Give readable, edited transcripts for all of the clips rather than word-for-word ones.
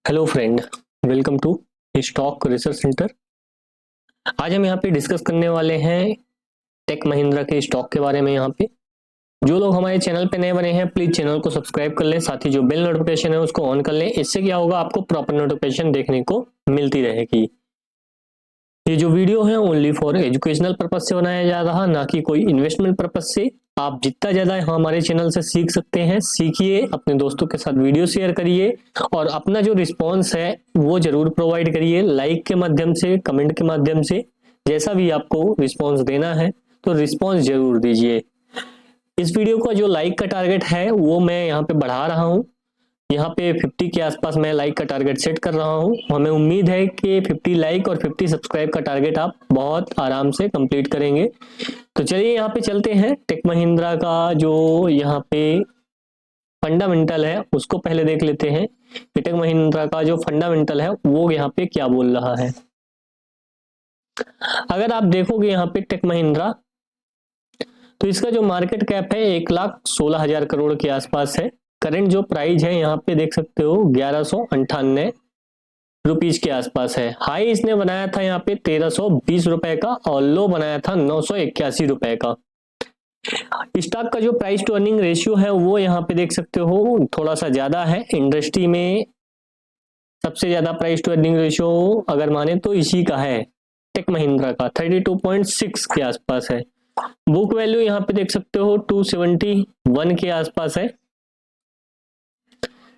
Hello friend, welcome to stock research centre. आज हम यहाँ पे डिस्कस करने वाले हैं टेक महिंद्रा के स्टॉक के बारे में। यहाँ पे जो लोग हमारे चैनल पे नए बने हैं प्लीज चैनल को सब्सक्राइब कर लें, साथ ही जो बेल नोटिफिकेशन है उसको ऑन कर लें। इससे क्या होगा, आपको प्रॉपर नोटिफिकेशन देखने को मिलती रहेगी। ये जो वीडियो है ओनली फॉर एजुकेशनल पर्पज से बनाया जा रहा, ना कि कोई इन्वेस्टमेंट पर्पज से। आप जितना ज्यादा हमारे चैनल से सीख सकते हैं सीखिए, अपने दोस्तों के साथ वीडियो शेयर करिए और अपना जो रिस्पॉन्स है वो जरूर प्रोवाइड करिए, लाइक के माध्यम से, कमेंट के माध्यम से। जैसा भी आपको रिस्पॉन्स देना है तो रिस्पॉन्स जरूर दीजिए। इस वीडियो का जो लाइक का टारगेट है वो मैं यहाँ पे बढ़ा रहा हूँ। यहाँ पे 50 के आसपास मैं लाइक का टारगेट सेट कर रहा हूँ। हमें उम्मीद है कि 50 लाइक और 50 सब्सक्राइब का टारगेट आप बहुत आराम से कंप्लीट करेंगे। तो चलिए यहाँ पे चलते हैं। टेक महिंद्रा का जो यहाँ पे फंडामेंटल है उसको पहले देख लेते हैं कि टेक महिंद्रा का जो फंडामेंटल है वो यहाँ पे क्या बोल रहा है। अगर आप देखोगे यहाँ पे टेक महिंद्रा, तो इसका जो मार्केट कैप है 1,16,000 करोड़ के आसपास है। करंट जो प्राइस है यहाँ पे देख सकते हो 1198 रुपीज के आसपास है। हाई इसने बनाया था यहाँ पे 1320 रुपए का और लो बनाया था 981 रुपए का। स्टॉक का जो प्राइस टू अर्निंग रेशियो है वो यहाँ पे देख सकते हो थोड़ा सा ज्यादा है। इंडस्ट्री में सबसे ज्यादा प्राइस टू अर्निंग रेशियो अगर माने तो इसी का है, टेक महिंद्रा का 32.6 के आसपास है। बुक वैल्यू यहाँ पे देख सकते हो 271 के आसपास है।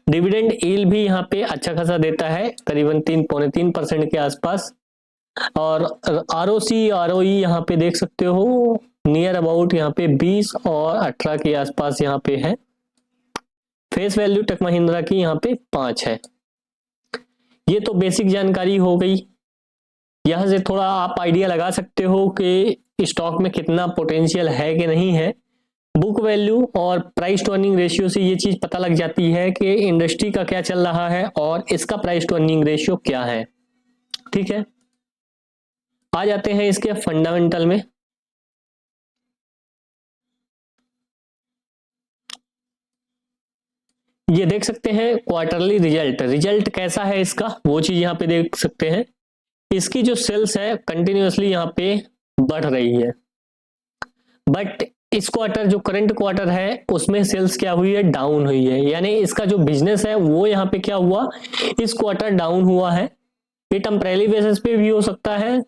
डिविडेंड यील्ड भी यहाँ पे अच्छा खासा देता है, करीबन 3.3% के आसपास। और आरओसी आरओई यहाँ पे देख सकते हो नियर अबाउट यहाँ पे 20 और 18 के आसपास यहाँ पे है। फेस वैल्यू टेक महिंद्रा की यहाँ पे 5 है। ये तो बेसिक जानकारी हो गई। यहाँ से थोड़ा आप आइडिया लगा सकते हो कि स्टॉक में कितना पोटेंशियल है कि नहीं है। बुक वैल्यू और प्राइस टू अर्निंग रेशियो से ये चीज पता लग जाती है कि इंडस्ट्री का क्या चल रहा है और इसका प्राइस टू अर्निंग रेशियो क्या है। ठीक है, आ जाते हैं इसके फंडामेंटल में। ये देख सकते हैं क्वार्टरली रिजल्ट कैसा है इसका, वो चीज यहाँ पे देख सकते हैं। इसकी जो सेल्स है कंटिन्यूअसली यहाँ पे बढ़ रही है, बट इस क्वार्टर जो करंट क्वार्टर है उसमें सेल्स क्या हुई है, डाउन हुई है। यानी इसका जो बिजनेस है वो यहाँ पे क्या हुआ, इस क्वार्टर डाउन हुआ है। ये टेम्परेरी बेसिस पे भी हो सकता है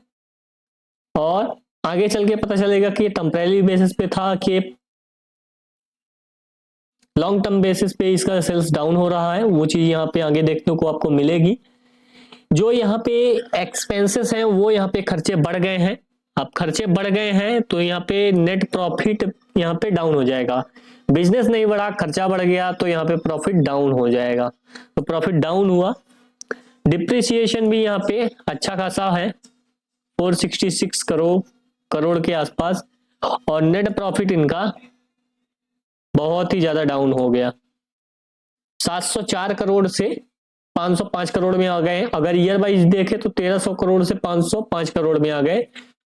और आगे चल के पता चलेगा कि टेम्परेरी बेसिस पे था कि लॉन्ग टर्म बेसिस पे इसका सेल्स डाउन हो रहा है। वो चीज यहाँ पे आगे देखने को आपको मिलेगी। जो यहाँ पे एक्सपेंसेस हैं वो यहाँ पे खर्चे बढ़ गए हैं। अब खर्चे बढ़ गए हैं तो यहाँ पे नेट प्रॉफिट यहाँ पे डाउन हो जाएगा। बिजनेस नहीं बढ़ा, खर्चा बढ़ गया तो यहाँ पे प्रॉफिट डाउन हो जाएगा। तो प्रॉफिट डाउन हुआ। डिप्रिसिएशन भी यहाँ पे अच्छा खासा है 466 करोड़ के आसपास। और नेट प्रॉफिट इनका बहुत ही ज्यादा डाउन हो गया, 704 करोड़ से 505 करोड़ में आ गए। अगर ईयर वाइज देखे तो 1300 करोड़ से 505 करोड़ में आ गए।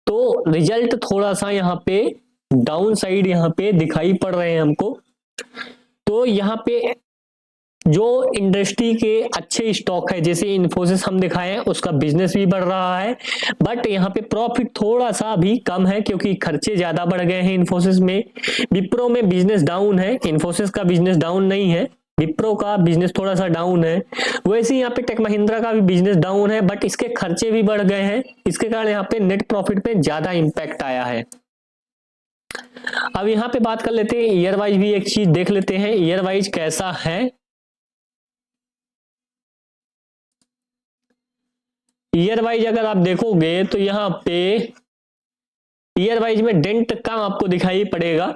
तो रिजल्ट थोड़ा सा यहाँ पे डाउन साइड यहाँ पे दिखाई पड़ रहे हैं हमको। तो यहाँ पे जो इंडस्ट्री के अच्छे स्टॉक है जैसे इन्फोसिस हम दिखाए हैं उसका बिजनेस भी बढ़ रहा है, बट यहाँ पे प्रॉफिट थोड़ा सा भी कम है क्योंकि खर्चे ज्यादा बढ़ गए हैं इन्फोसिस में। विप्रो में बिजनेस डाउन है, इन्फोसिस का बिजनेस डाउन नहीं है, विप्रो का बिजनेस थोड़ा सा डाउन है। वैसे ही यहाँ पे टेक महिंद्रा का भी बिजनेस डाउन है, बट इसके खर्चे भी बढ़ गए हैं। इसके कारण यहाँ पे नेट प्रॉफिट पे ज्यादा इंपैक्ट आया है। अब यहाँ पे बात कर लेते हैं ईयर वाइज भी, एक चीज देख लेते हैं ईयर वाइज कैसा है। ईयर वाइज अगर आप देखोगे तो यहाँ पे ईयर वाइज में डेंट कम आपको दिखाई पड़ेगा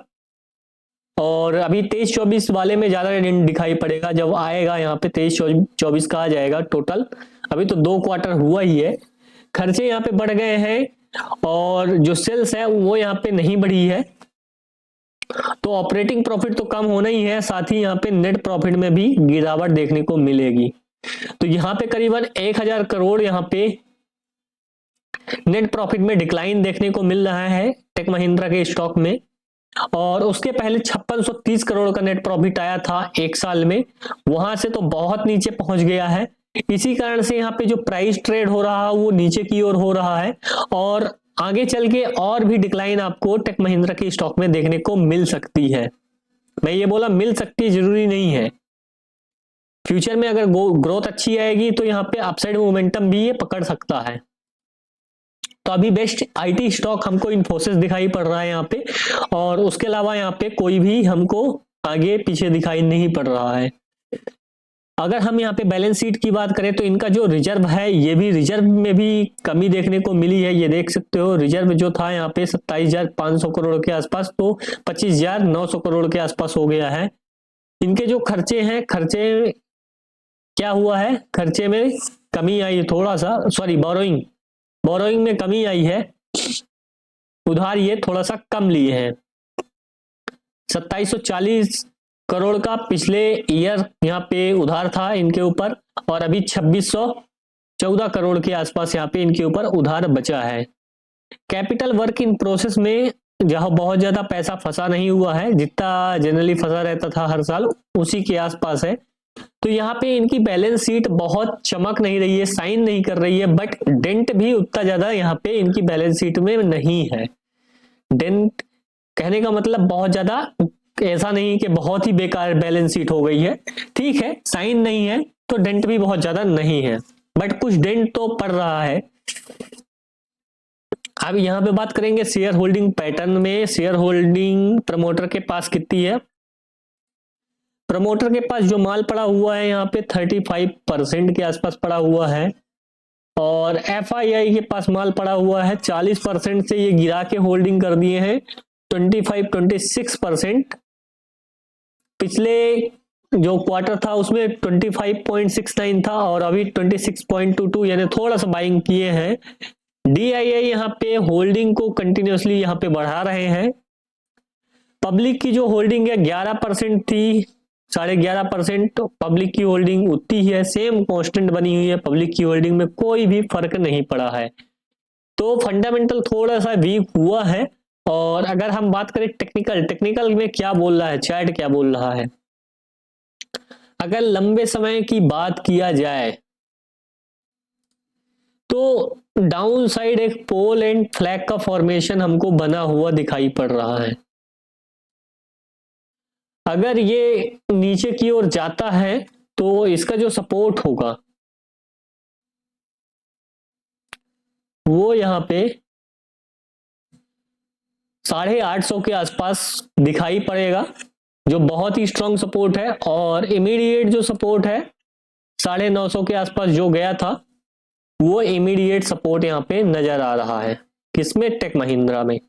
और अभी 23-24 वाले में ज्यादा डेंट दिखाई पड़ेगा। जब आएगा यहाँ पे 23-24 का आ जाएगा टोटल। अभी तो 2 क्वार्टर हुआ ही है। खर्चे यहाँ पे बढ़ गए हैं और जो सेल्स है वो यहाँ पे नहीं बढ़ी है, तो ऑपरेटिंग प्रॉफिट तो कम होना ही है, साथ ही यहाँ पे नेट प्रॉफिट में भी गिरावट देखने को मिलेगी। तो यहाँ पे करीबन 1000 करोड़ यहाँ पे नेट प्रॉफिट में डिक्लाइन देखने को मिल रहा है टेक महिंद्रा के स्टॉक में। और उसके पहले 5630 करोड़ का नेट प्रॉफिट आया था एक साल में, वहां से तो बहुत नीचे पहुंच गया है। इसी कारण से यहाँ पे जो प्राइस ट्रेड हो रहा है वो नीचे की ओर हो रहा है, और आगे चल के और भी डिक्लाइन आपको टेक महिंद्रा के स्टॉक में देखने को मिल सकती है। मैं ये बोला मिल सकती है, जरूरी नहीं है। फ्यूचर में अगर ग्रोथ अच्छी आएगी तो यहाँ पे अपसाइड मोमेंटम भी ये पकड़ सकता है। तो अभी बेस्ट आईटी स्टॉक हमको इन्फोसिस दिखाई पड़ रहा है यहाँ पे, और उसके अलावा यहाँ पे कोई भी हमको आगे पीछे दिखाई नहीं पड़ रहा है। अगर हम यहाँ पे बैलेंस शीट की बात करें तो इनका जो रिजर्व है, ये भी रिजर्व में भी कमी देखने को मिली है। ये देख सकते हो रिजर्व जो था यहाँ पे 27,500 करोड़ के आसपास, तो 25,900 करोड़ के आसपास हो गया है। इनके जो खर्चे हैं, खर्चे क्या हुआ है, खर्चे में कमी आई थोड़ा सा, सॉरी बोरोइंग में कमी आई है, उधार ये थोड़ा सा कम लिए हैं। 2740 करोड़ का पिछले ईयर यहाँ पे उधार था इनके ऊपर, और अभी 2614 करोड़ के आसपास यहाँ पे इनके ऊपर उधार बचा है। कैपिटल वर्क इन प्रोसेस में जहां बहुत ज्यादा पैसा फंसा नहीं हुआ है, जितना जनरली फंसा रहता था हर साल उसी के आसपास है। तो यहाँ पे इनकी बैलेंस शीट बहुत चमक नहीं रही है, साइन नहीं कर रही है, बट डेंट भी उतना ज्यादा यहाँ पे इनकी बैलेंस शीट में नहीं है। डेंट कहने का मतलब बहुत ज्यादा ऐसा नहीं कि बहुत ही बेकार बैलेंस शीट हो गई है, ठीक है, साइन नहीं है तो डेंट भी बहुत ज्यादा नहीं है, बट कुछ डेंट तो पड़ रहा है। अब यहाँ पे बात करेंगे शेयर होल्डिंग पैटर्न में। शेयर होल्डिंग प्रमोटर के पास कितनी है? प्रमोटर के पास जो माल पड़ा हुआ है यहाँ पे 35% के आसपास पड़ा हुआ है, और एफआईआई के पास माल पड़ा हुआ है 40% से ये गिरा के होल्डिंग कर दिए हैं 26% पिछले जो क्वार्टर था उसमें 25.69 था, और अभी 26.22, यानी थोड़ा सा बाइंग किए हैं। डीआईआई यहाँ पे होल्डिंग को कंटिन्यूसली यहाँ पे बढ़ा रहे हैं। पब्लिक की जो होल्डिंग है 11% थी, 11.5% पब्लिक की होल्डिंग उतनी ही है, सेम कांस्टेंट बनी हुई है, पब्लिक की होल्डिंग में कोई भी फर्क नहीं पड़ा है। तो फंडामेंटल थोड़ा सा वीक हुआ है। और अगर हम बात करें टेक्निकल में क्या बोल रहा है चार्ट, क्या बोल रहा है, अगर लंबे समय की बात किया जाए तो डाउन साइड एक पोल एंड फ्लैग का फॉर्मेशन हमको बना हुआ दिखाई पड़ रहा है। अगर ये नीचे की ओर जाता है तो इसका जो सपोर्ट होगा वो यहाँ पे 850 के आसपास दिखाई पड़ेगा, जो बहुत ही स्ट्रांग सपोर्ट है। और इमीडिएट जो सपोर्ट है 950 के आसपास जो गया था, वो इमीडिएट सपोर्ट यहाँ पे नजर आ रहा है। किसमें? टेक महिंद्रा में।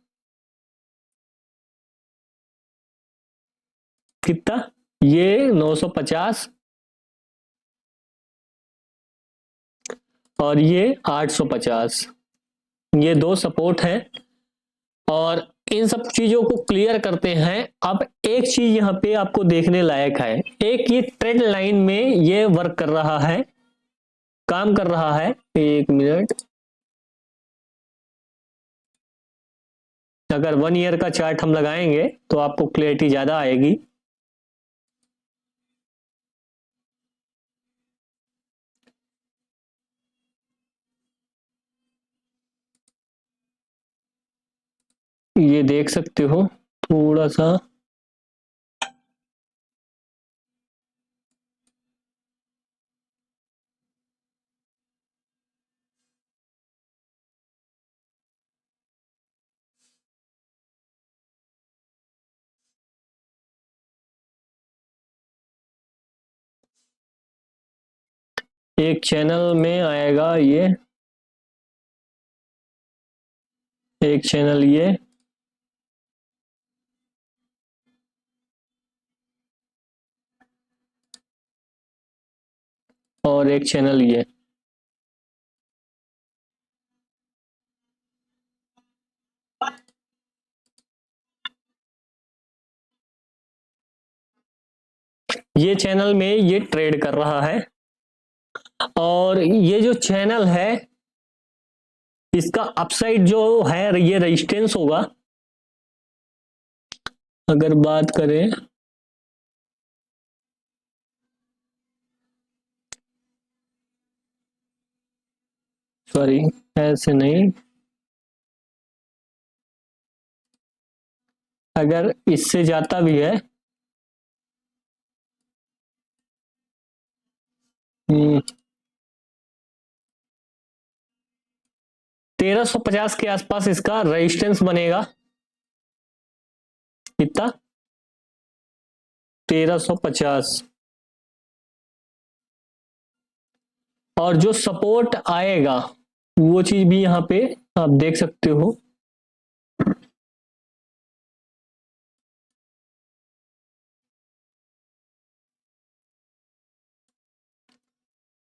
कितना? ये 950 और ये 850, ये दो सपोर्ट है। और इन सब चीजों को क्लियर करते हैं। अब एक चीज यहाँ पे आपको देखने लायक है, एक ये ट्रेंड लाइन में ये वर्क कर रहा है, काम कर रहा है। एक मिनट, अगर 1 ईयर का चार्ट हम लगाएंगे तो आपको क्लियरिटी ज्यादा आएगी। ये देख सकते हो थोड़ा सा, एक चैनल में आएगा ये, एक चैनल ये, और एक चैनल ये चैनल में ये ट्रेड कर रहा है। और ये जो चैनल है इसका अपसाइड जो है ये रेजिस्टेंस होगा। अगर बात करें सॉरी, ऐसे नहीं, अगर इससे जाता भी है 1350 के आसपास इसका रेजिस्टेंस बनेगा। कितना? 1350। और जो सपोर्ट आएगा वो चीज भी यहां पे आप देख सकते हो।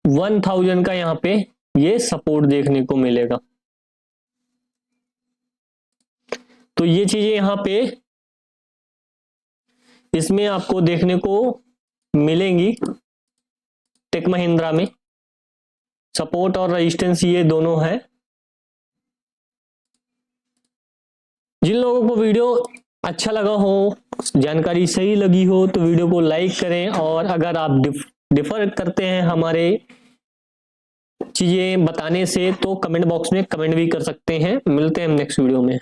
वन 1000 का यहां पे ये सपोर्ट देखने को मिलेगा। तो ये चीजें यहां पे इसमें आपको देखने को मिलेंगी। टेक महिंद्रा में सपोर्ट और रेजिस्टेंस ये दोनों है। जिन लोगों को वीडियो अच्छा लगा हो, जानकारी सही लगी हो, तो वीडियो को लाइक करें। और अगर आप डिफर करते हैं हमारे चीजें बताने से, तो कमेंट बॉक्स में कमेंट भी कर सकते हैं। मिलते हैं नेक्स्ट वीडियो में।